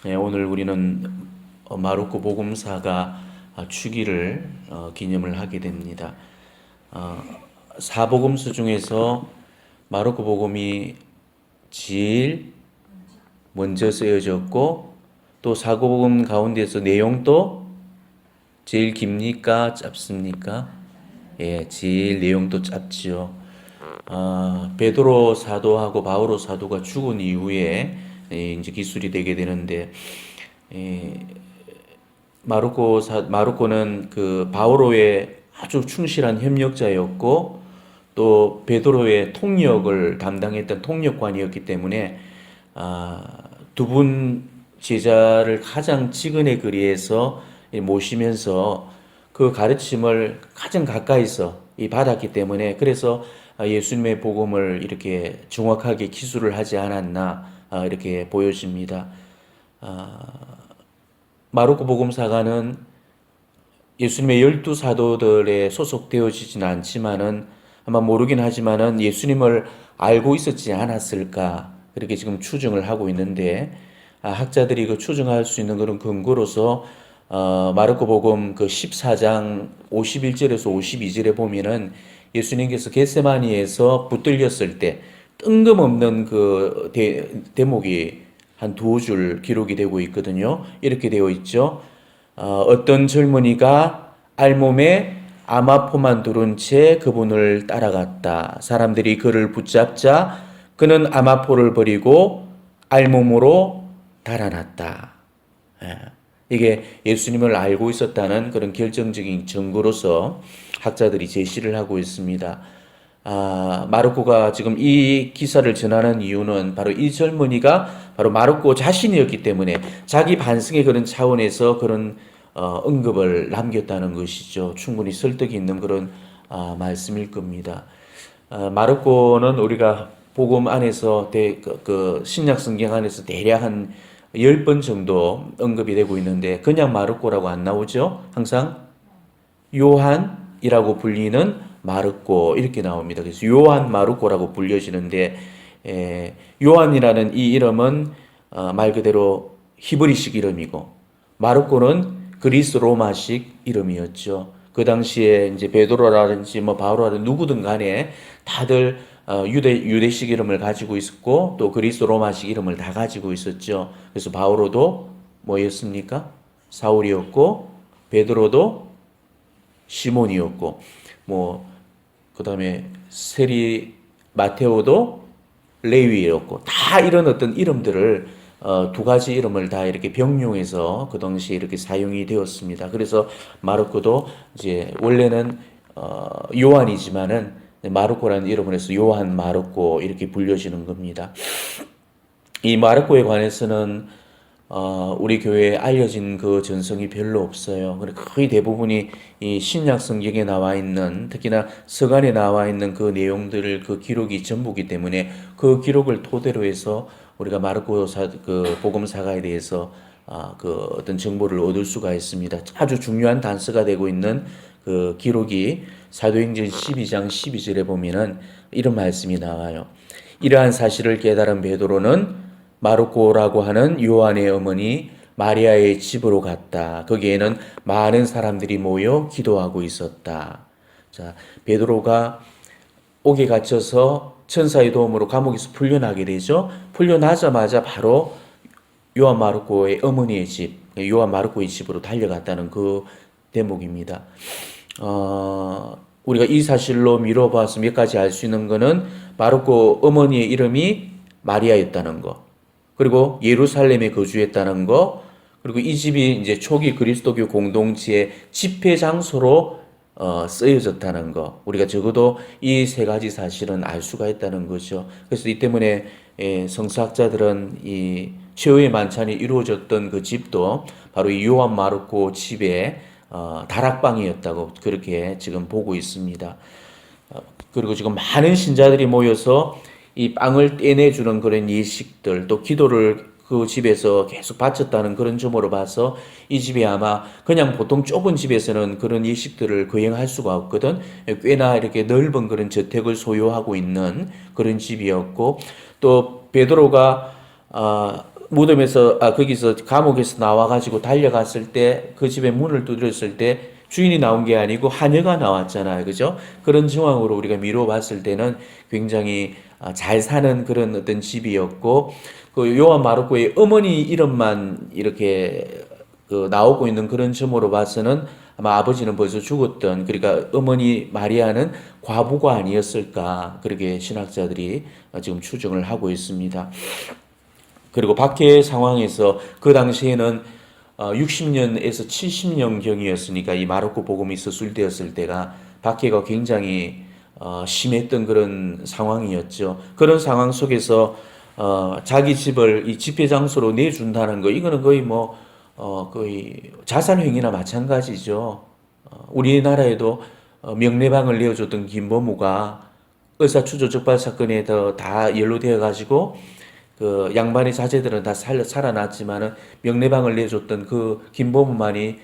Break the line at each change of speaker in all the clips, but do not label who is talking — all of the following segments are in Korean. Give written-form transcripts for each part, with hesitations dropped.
오늘 우리는 마르코 복음사가 주기를 기념을 하게 됩니다. 어, 사복음서 중에서 마르코 복음이 제일 먼저 쓰여졌고, 또 사복음 가운데서 내용도 제일 깁니까? 짧습니까? 예, 제일 내용도 짧지요. 베드로 사도하고 바오로 사도가 죽은 이후에 이제 기술이 되게 되는데, 마르코는 그 바오로의 아주 충실한 협력자였고, 또 베드로의 통역을 담당했던 통역관이었기 때문에 두 분 제자를 가장 지근의 거리에서 모시면서 그 가르침을 가장 가까이서 받았기 때문에, 그래서 예수님의 복음을 이렇게 정확하게 기술을 하지 않았나 이렇게 보여집니다. 마르코 복음사가는 예수님의 12사도들에 소속되어지지는 않지만은, 아마 모르긴 하지만은 예수님을 알고 있었지 않았을까, 그렇게 지금 추정을 하고 있는데, 학자들이 그 추정할 수 있는 그런 근거로서 마르코 복음 그 14장 51절에서 52절에 보면은 예수님께서 겟세마니에서 붙들렸을 때 뜬금없는 그 대목이 한 두 줄 기록이 되고 있거든요. 이렇게 되어 있죠. 어떤 젊은이가 알몸에 아마포만 두른 채 그분을 따라갔다. 사람들이 그를 붙잡자 그는 아마포를 버리고 알몸으로 달아났다. 예. 이게 예수님을 알고 있었다는 그런 결정적인 증거로서 학자들이 제시를 하고 있습니다. 마르코가 지금 이 기사를 전하는 이유는 바로 이 젊은이가 바로 마르코 자신이었기 때문에, 자기 반성의 그런 차원에서 그런 언급을 남겼다는 것이죠. 충분히 설득이 있는 그런 말씀일 겁니다. 마르코는 우리가 복음 안에서 신약 성경 안에서 대략 한 10번 정도 언급이 되고 있는데, 그냥 마르코라고 안 나오죠. 항상 요한이라고 불리는 마르코 이렇게 나옵니다. 그래서 요한 마르코라고 불려지는데, 요한이라는 이 이름은 말 그대로 히브리식 이름이고, 마르코는 그리스 로마식 이름이었죠. 그 당시에 이제 베드로라든지 뭐 바오로라든지 누구든 간에 다들 유대식 이름을 가지고 있었고, 또 그리스 로마식 이름을 다 가지고 있었죠. 그래서 바오로도 뭐였습니까? 사울이었고, 베드로도 시몬이었고, 뭐 그다음에 세리 마테오도 레위였고, 다 이런 어떤 이름들을 두 가지 이름을 다 이렇게 병용해서 그 당시에 이렇게 사용이 되었습니다. 그래서 마르코도 이제 원래는 요한이지만은 마르코라는 이름을 해서 요한 마르코 이렇게 불려지는 겁니다. 이 마르코에 관해서는 우리 교회에 알려진 그 전성이 별로 없어요. 거의 대부분이 이 신약 성경에 나와 있는, 특히나 서간에 나와 있는 그 내용들을, 그 기록이 전부기 때문에 그 기록을 토대로 해서 우리가 마르코 그 복음사가에 대해서 그 어떤 정보를 얻을 수가 있습니다. 아주 중요한 단서가 되고 있는 그 기록이 사도행전 12장 12절에 보면은 이런 말씀이 나와요. 이러한 사실을 깨달은 베드로는 마르코라고 하는 요한의 어머니 마리아의 집으로 갔다. 거기에는 많은 사람들이 모여 기도하고 있었다. 자, 베드로가 옥에 갇혀서 천사의 도움으로 감옥에서 풀려나게 되죠. 풀려나자마자 바로 요한 마르코의 어머니의 집, 요한 마르코의 집으로 달려갔다는 그 대목입니다. 우리가 이 사실로 미뤄봐서 몇 가지 알 수 있는 것은, 마르코 어머니의 이름이 마리아였다는 것, 그리고 예루살렘에 거주했다는 것, 그리고 이 집이 이제 초기 그리스도교 공동체의 집회 장소로 쓰여졌다는 것, 우리가 적어도 이 세 가지 사실은 알 수가 있다는 거죠. 그래서 이 때문에 성서학자들은 이 최후의 만찬이 이루어졌던 그 집도 바로 이 요한 마르코 집의 다락방이었다고 그렇게 지금 보고 있습니다. 그리고 지금 많은 신자들이 모여서 이 빵을 떼내주는 그런 예식들, 또 기도를 그 집에서 계속 바쳤다는 그런 점으로 봐서 이 집이 아마 그냥 보통 좁은 집에서는 그런 예식들을 거행할 수가 없거든. 꽤나 이렇게 넓은 그런 저택을 소유하고 있는 그런 집이었고, 또 베드로가 무덤에서 거기서 감옥에서 나와가지고 달려갔을 때 그 집의 문을 두드렸을 때 주인이 나온 게 아니고 하녀가 나왔잖아요, 그죠? 그런 정황으로 우리가 미루어 봤을 때는 굉장히 잘 사는 그런 어떤 집이었고, 그 요한 마르코의 어머니 이름만 이렇게 그 나오고 있는 그런 점으로 봐서는 아마 아버지는 벌써 죽었던, 그러니까 어머니 마리아는 과부가 아니었을까, 그렇게 신학자들이 지금 추정을 하고 있습니다. 그리고 박해의 상황에서 그 당시에는 60년에서 70년경이었으니까 이 마르코 복음이 서술되었을 때가 박해가 굉장히 심했던 그런 상황이었죠. 그런 상황 속에서 자기 집을 이 집회 장소로 내준다는 거, 이거는 거의 거의 자살행위나 마찬가지죠. 우리나라에도 명례방을 내어줬던 김범우가 의사추적 적발 사건에 다 연루되어 가지고 그 양반의 자제들은 다 살아났지만은 명례방을 내줬던 그 김범우만이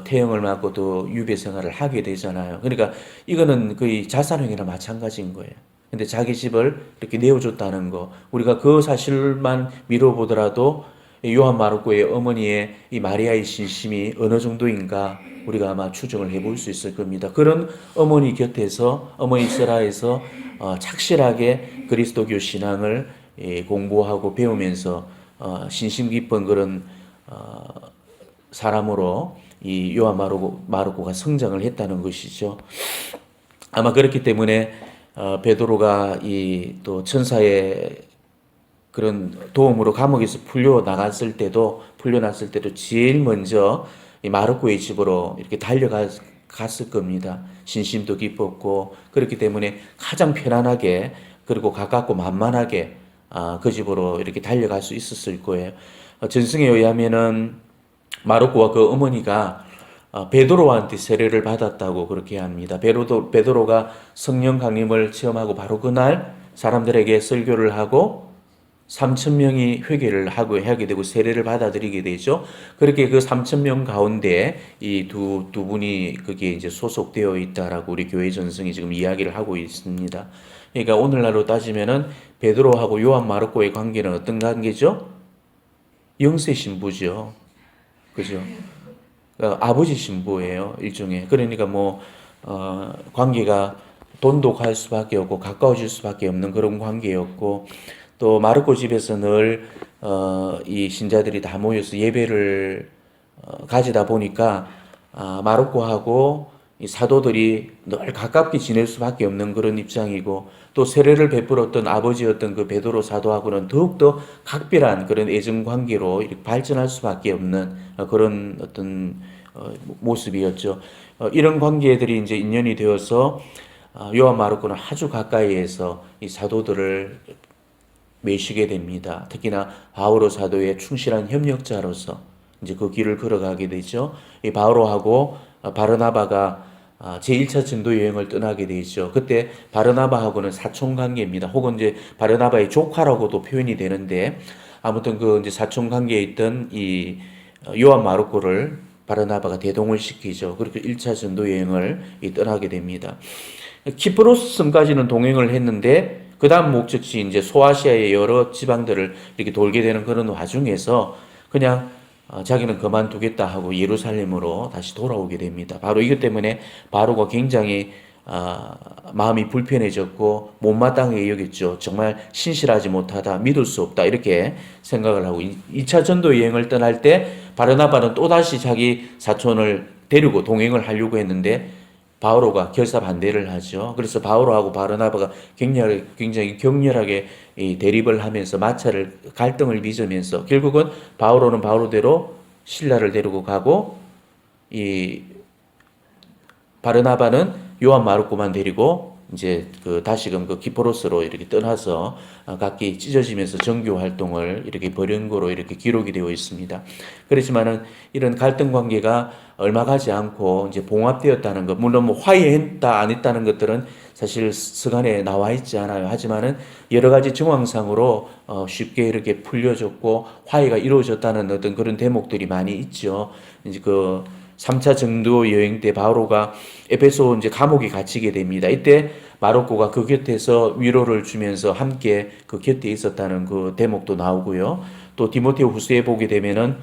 태형을 맞고 또 유배 생활을 하게 되잖아요. 그러니까 이거는 거의 자살행위나 마찬가지인 거예요. 근데 자기 집을 이렇게 내어줬다는 거, 우리가 그 사실만 미뤄보더라도 요한 마르코의 어머니의 이 마리아의 신심이 어느 정도인가 우리가 아마 추정을 해볼 수 있을 겁니다. 그런 어머니 곁에서, 어머니 세라에서 착실하게 그리스도교 신앙을 공부하고 배우면서 신심 깊은 그런 사람으로 이 요한 마르코가 성장을 했다는 것이죠. 아마 그렇기 때문에 베드로가 이 또 천사의 그런 도움으로 감옥에서 풀려났을 때도 제일 먼저 이 마르코의 집으로 이렇게 달려갔을 겁니다. 신심도 깊었고, 그렇기 때문에 가장 편안하게, 그리고 가깝고 만만하게 그 집으로 이렇게 달려갈 수 있었을 거예요. 전승에 의하면은 마르코와 그 어머니가 베드로한테 세례를 받았다고 그렇게 합니다. 베드로가 성령 강림을 체험하고 바로 그날 사람들에게 설교를 하고 3,000명이 회개를 하게 되고 세례를 받아들이게 되죠. 그렇게 그 3,000명 가운데 이 두 분이 거기에 이제 소속되어 있다라고 우리 교회 전승이 지금 이야기를 하고 있습니다. 그러니까 오늘날로 따지면은 베드로하고 요한 마르코의 관계는 어떤 관계죠? 영세 신부죠. 그죠? 아버지 신부예요, 일종의. 그러니까 관계가 돈독할 수밖에 없고 가까워질 수밖에 없는 그런 관계였고, 또 마르코 집에서 늘 이 신자들이 다 모여서 예배를 가지다 보니까 마르코하고 이 사도들이 늘 가깝게 지낼 수밖에 없는 그런 입장이고, 또 세례를 베풀었던 아버지였던 그 베드로 사도하고는 더욱더 각별한 그런 애정 관계로 이렇게 발전할 수밖에 없는 그런 어떤 모습이었죠. 이런 관계들이 이제 인연이 되어서 요한 마르코는 아주 가까이에서 이 사도들을 매시게 됩니다. 특히나 바오로 사도의 충실한 협력자로서 이제 그 길을 걸어가게 되죠. 이 바오로하고 바르나바가 제1차 전도 여행을 떠나게 되죠. 그때 바르나바하고는 사촌 관계입니다. 혹은 이제 바르나바의 조카라고도 표현이 되는데, 아무튼 그 이제 사촌 관계에 있던 이 요한 마르코를 바르나바가 대동을 시키죠. 그렇게 1차 전도 여행을 떠나게 됩니다. 키프로스 섬까지는 동행을 했는데, 그 다음 목적지 이제 소아시아의 여러 지방들을 이렇게 돌게 되는 그런 와중에서 그냥 자기는 그만두겠다 하고 예루살렘으로 다시 돌아오게 됩니다. 바로 이것 때문에 바로가 굉장히 마음이 불편해졌고 못마땅하게 여겼죠. 정말 신실하지 못하다, 믿을 수 없다, 이렇게 생각을 하고 2차 전도 여행을 떠날 때 바르나바는 또다시 자기 사촌을 데리고 동행을 하려고 했는데 바오로가 결사 반대를 하죠. 그래서 바오로하고 바르나바가 굉장히 격렬하게 대립을 하면서 갈등을 빚으면서 결국은 바오로는 바오로대로 신라를 데리고 가고, 이 바르나바는 요한 마르코만 데리고 이제 다시금 기포로스로 이렇게 떠나서 각기 찢어지면서 정교 활동을 이렇게 벌인 거로 이렇게 기록이 되어 있습니다. 그렇지만은 이런 갈등 관계가 얼마 가지 않고 이제 봉합되었다는 것, 물론 화해했다 안 했다는 것들은 사실 서간에 나와 있지 않아요. 하지만은 여러 가지 정황상으로 쉽게 이렇게 풀려졌고 화해가 이루어졌다는 어떤 그런 대목들이 많이 있죠. 이제 3차 전도 여행 때 바오로가 에베소 이제 감옥에 갇히게 됩니다. 이때 마르코가 그 곁에서 위로를 주면서 함께 그 곁에 있었다는 그 대목도 나오고요. 또 디모데 후서에 보게 되면은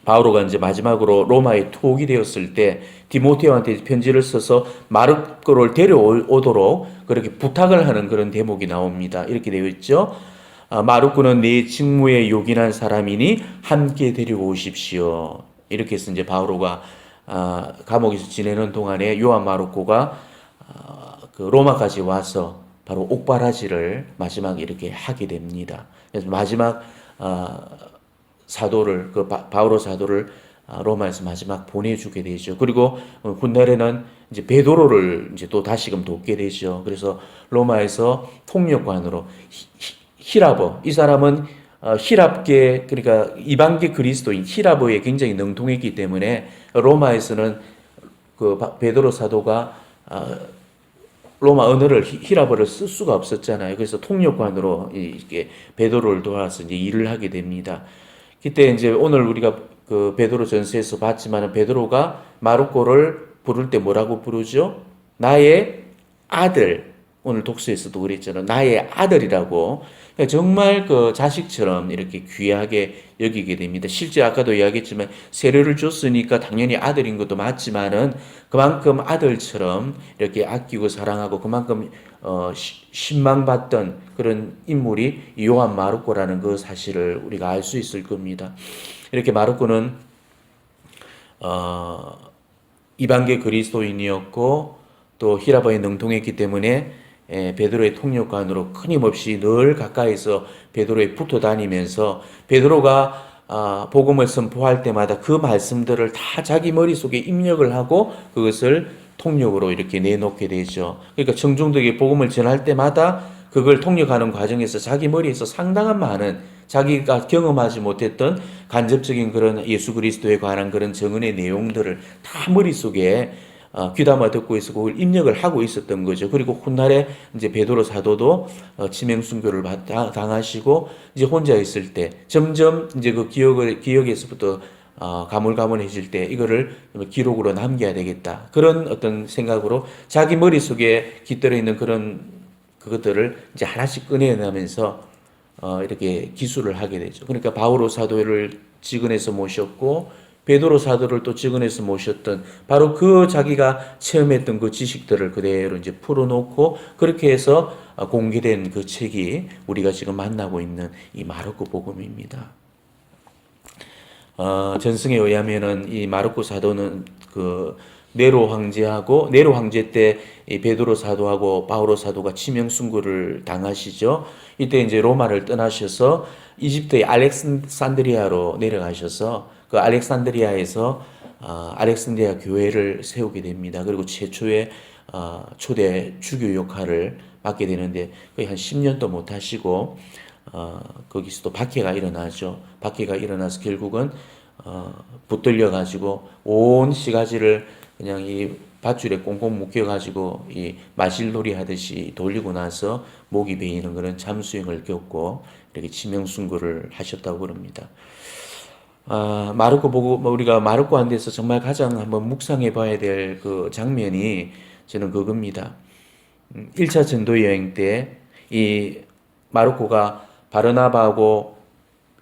바오로가 이제 마지막으로 로마에 투옥이 되었을 때 디모데한테 편지를 써서 마르코를 데려오도록 그렇게 부탁을 하는 그런 대목이 나옵니다. 이렇게 되어 있죠. 마르코는 네 직무에 요긴한 사람이니 함께 데리고 오십시오. 이렇게 해서 이제 바오로가 감옥에서 지내는 동안에 요한 마르코가 그 로마까지 와서 바로 옥바라지를 마지막에 이렇게 하게 됩니다. 그래서 마지막 사도를 그 바오로 사도를 로마에서 마지막 보내주게 되죠. 그리고 훗날에는 이제 베드로를 이제 또 다시금 돕게 되죠. 그래서 로마에서 통역관으로 히라버, 이 사람은 히랍계, 그러니까 이방계 그리스도인 히라버에 굉장히 능통했기 때문에 로마에서는 그 베드로 사도가 로마 언어를 히라버를 쓸 수가 없었잖아요. 그래서 통역관으로 이렇게 베드로를 도와서 이제 일을 하게 됩니다. 그때 이제 오늘 우리가 그 베드로 전서에서 봤지만은 베드로가 마르코를 부를 때 뭐라고 부르죠? 나의 아들. 오늘 독서에서도 그랬잖아요. 나의 아들이라고. 그러니까 정말 그 자식처럼 이렇게 귀하게 여기게 됩니다. 실제 아까도 이야기했지만 세례를 줬으니까 당연히 아들인 것도 맞지만은 그만큼 아들처럼 이렇게 아끼고 사랑하고 그만큼 신망받던 그런 인물이 요한 마르코라는 그 사실을 우리가 알 수 있을 겁니다. 이렇게 마르코는 이방계 그리스도인이었고 또 히라바에 능통했기 때문에 베드로의 통역관으로 끊임없이 늘 가까이서 베드로에 붙어 다니면서 베드로가 복음을 선포할 때마다 그 말씀들을 다 자기 머릿속에 입력을 하고 그것을 통역으로 이렇게 내놓게 되죠. 그러니까 청중들에게 복음을 전할 때마다 그걸 통역하는 과정에서 자기 머리에서 상당한 많은 자기가 경험하지 못했던 간접적인 그런 예수 그리스도에 관한 그런 정언의 내용들을 다 머릿속에 귀담아 듣고 있었고 그걸 입력을 하고 있었던 거죠. 그리고 훗날에 이제 베드로 사도도 치명 순교를 당하시고 이제 혼자 있을 때 점점 이제 그 기억에서부터 가물가물해질 때 이거를 기록으로 남겨야 되겠다. 그런 어떤 생각으로 자기 머릿속에 깃들어 있는 그런 그것들을 이제 하나씩 꺼내내면서 이렇게 기술을 하게 되죠. 그러니까 바오로 사도를 직원해서 모셨고 베드로 사도를 또 직원해서 모셨던 바로 그 자기가 체험했던 그 지식들을 그대로 이제 풀어놓고 그렇게 해서 공개된 그 책이 우리가 지금 만나고 있는 이 마르코 복음입니다. 전승에 의하면은 이 마르코 사도는 그 네로 황제하고 네로 황제 때 이 베드로 사도하고 바오로 사도가 치명 순교를 당하시죠. 이때 이제 로마를 떠나셔서 이집트의 알렉산드리아로 내려가셔서 그 알렉산드리아에서 알렉산드리아 교회를 세우게 됩니다. 그리고 최초의 초대 주교 역할을 맡게 되는데 거의 한 10년도 못 하시고 거기서 또 박해가 일어나죠. 박해가 일어나서 결국은 붙들려 가지고 온 시가지를 그냥 이 밧줄에 꽁꽁 묶여 가지고 이 마실놀이 하듯이 돌리고 나서 목이 베이는 그런 잠수행을 겪고 이렇게 치명순교를 하셨다고 그럽니다. 마르코 보고 우리가 마르코 한 데서 정말 가장 한번 묵상해 봐야 될 그 장면이 저는 그겁니다. 1차 전도 여행 때 이 마르코가 바르나바하고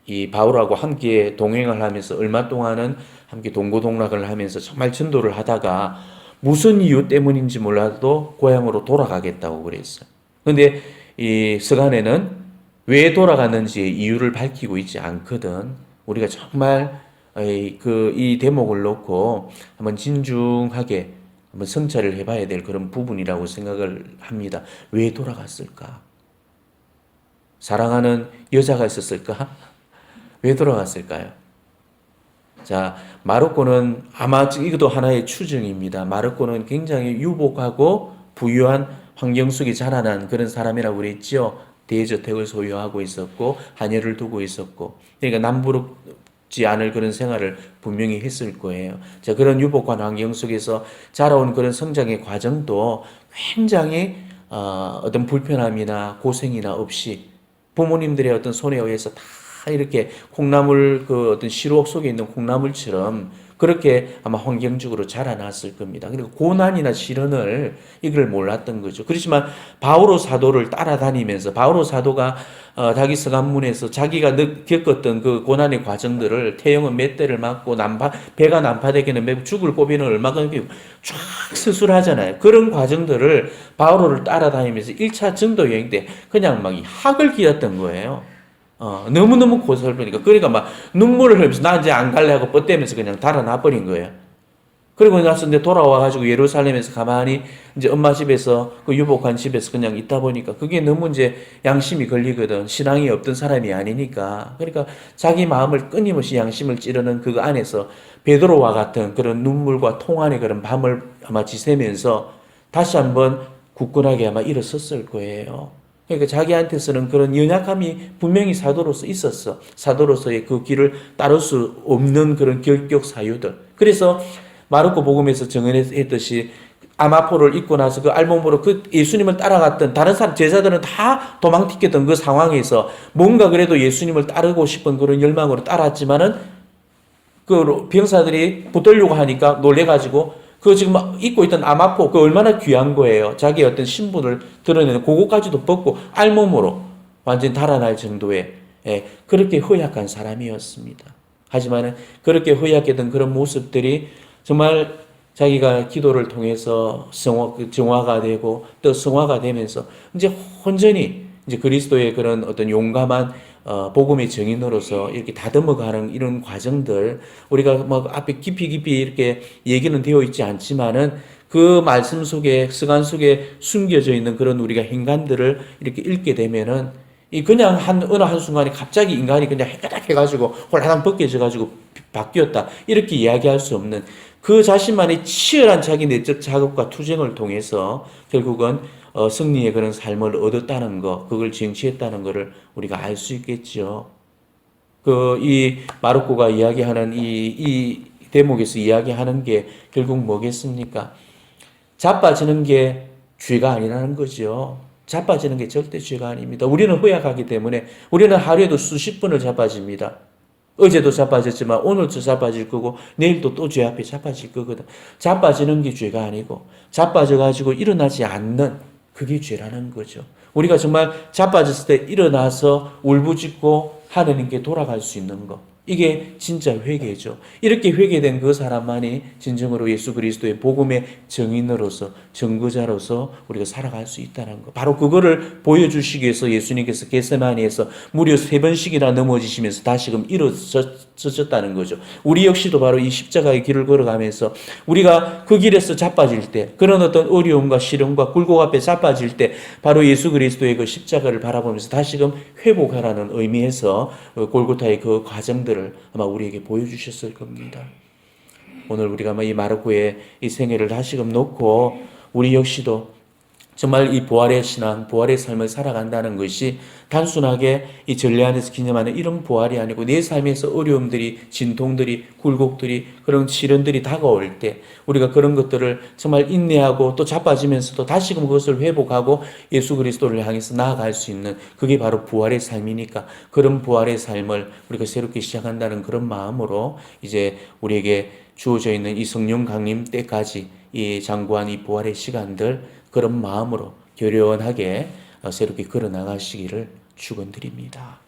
이 바울하고 함께 동행을 하면서 얼마 동안은 함께 동고동락을 하면서 정말 전도를 하다가 무슨 이유 때문인지 몰라도 고향으로 돌아가겠다고 그랬어요. 근데 이 서간에는 왜 돌아갔는지 이유를 밝히고 있지 않거든. 우리가 정말 이 대목을 놓고 한번 진중하게 한번 성찰을 해봐야 될 그런 부분이라고 생각을 합니다. 왜 돌아갔을까? 사랑하는 여자가 있었을까? 왜 돌아갔을까요? 자, 마르코는 아마 이것도 하나의 추정입니다. 마르코는 굉장히 유복하고 부유한 환경 속에 자라난 그런 사람이라고 그랬죠. 대저택을 소유하고 있었고 하녀를 두고 있었고 그러니까 남부럽지 않을 그런 생활을 분명히 했을 거예요. 자, 그런 유복한 환경 속에서 자라온 그런 성장의 과정도 굉장히 어떤 불편함이나 고생이나 없이 부모님들의 어떤 손에 의해서 다 이렇게 콩나물 그 어떤 시루옥 속에 있는 콩나물처럼 그렇게 아마 환경적으로 자라났을 겁니다. 그리고 고난이나 시련을 이걸 몰랐던 거죠. 그렇지만 바오로 사도를 따라다니면서 바오로 사도가 자기 서간문에서 자기가 겪었던 그 고난의 과정들을 태형은 몇 대를 맞고 배가 난파되기는 매우 죽을 고비는 얼마나 쫙 서술하잖아요. 그런 과정들을 바오로를 따라다니면서 1차 전도 여행 때 그냥 막 학을 기었던 거예요. 너무너무 고설프니까. 그러니까 막 눈물을 흘리면서 나 이제 안 갈래 하고 뻗대면서 그냥 달아나버린 거예요. 그리고 나서 이제 돌아와가지고 예루살렘에서 가만히 이제 엄마 집에서 그 유복한 집에서 그냥 있다 보니까 그게 너무 이제 양심이 걸리거든. 신앙이 없던 사람이 아니니까. 그러니까 자기 마음을 끊임없이 양심을 찌르는 그 안에서 베드로와 같은 그런 눈물과 통한의 그런 밤을 아마 지새면서 다시 한번 굳건하게 아마 일어섰을 거예요. 그러니까 자기한테서는 그런 연약함이 분명히 사도로서 있었어. 사도로서의 그 길을 따를 수 없는 그런 결격 사유들. 그래서 마르코 복음에서 정언했듯이 아마포를 입고 나서 그 알몸으로 그 예수님을 따라갔던 다른 사람 제자들은 다 도망튀겼던 그 상황에서 뭔가 그래도 예수님을 따르고 싶은 그런 열망으로 따랐지만은 그 병사들이 붙들려고 하니까 놀래가지고 그 지금 입고 있던 아마포 그 얼마나 귀한 거예요. 자기의 어떤 신분을 드러내는 그거까지도 벗고 알몸으로 완전 달아날 정도의 그렇게 허약한 사람이었습니다. 하지만은 그렇게 허약했던 그런 모습들이 정말 자기가 기도를 통해서 정화가 되고 또 성화가 되면서 이제 온전히 이제 그리스도의 그런 어떤 용감한 복음의 증인으로서 이렇게 다듬어가는 이런 과정들 우리가 뭐 앞에 깊이 이렇게 얘기는 되어 있지 않지만은 그 말씀 속에 서간 속에 숨겨져 있는 그런 우리가 행간들을 이렇게 읽게 되면은 이 그냥 어느 한순간에 갑자기 인간이 그냥 해가닥 해가지고 홀라당 벗겨져가지고 바뀌었다 이렇게 이야기할 수 없는 그 자신만의 치열한 자기 내적 작업과 투쟁을 통해서 결국은 승리의 그런 삶을 얻었다는 거, 그걸 쟁취했다는 것을 우리가 알 수 있겠죠. 이 마르코가 이야기하는 이 대목에서 이야기하는 게 결국 뭐겠습니까? 자빠지는 게 죄가 아니라는 거죠. 자빠지는 게 절대 죄가 아닙니다. 우리는 허약하기 때문에 우리는 하루에도 수십 번을 자빠집니다. 어제도 자빠졌지만 오늘도 자빠질 거고 내일도 또 죄 앞에 자빠질 거거든. 자빠지는 게 죄가 아니고 자빠져가지고 일어나지 않는 그게 죄라는 거죠. 우리가 정말 자빠졌을 때 일어나서 울부짖고 하나님께 돌아갈 수 있는 것. 이게 진짜 회개죠. 이렇게 회개된 그 사람만이 진정으로 예수 그리스도의 복음의 증인으로서 증거자로서 우리가 살아갈 수 있다는 것. 바로 그거를 보여주시기 위해서 예수님께서 겟세마니에서 무려 3번씩이나 넘어지시면서 다시금 일어서셨다는 거죠. 우리 역시도 바로 이 십자가의 길을 걸어가면서 우리가 그 길에서 자빠질 때 그런 어떤 어려움과 시련과 굴곡 앞에 자빠질 때 바로 예수 그리스도의 그 십자가를 바라보면서 다시금 회복하라는 의미에서 골고타의 그 과정들 아마 우리에게 보여주셨을 겁니다. 오늘 우리가 이 마르코의 이 생애를 다시금 놓고 우리 역시도 정말 이 부활의 신앙, 부활의 삶을 살아간다는 것이 단순하게 이 전례 안에서 기념하는 이런 부활이 아니고 내 삶에서 어려움들이, 진통들이, 굴곡들이, 그런 시련들이 다가올 때 우리가 그런 것들을 정말 인내하고 또 자빠지면서도 다시금 그것을 회복하고 예수 그리스도를 향해서 나아갈 수 있는 그게 바로 부활의 삶이니까 그런 부활의 삶을 우리가 새롭게 시작한다는 그런 마음으로 이제 우리에게 주어져 있는 이 성령 강림 때까지 이 장구한 이 부활의 시간들 그런 마음으로 교련하게 새롭게 걸어 나가시기를 축원드립니다.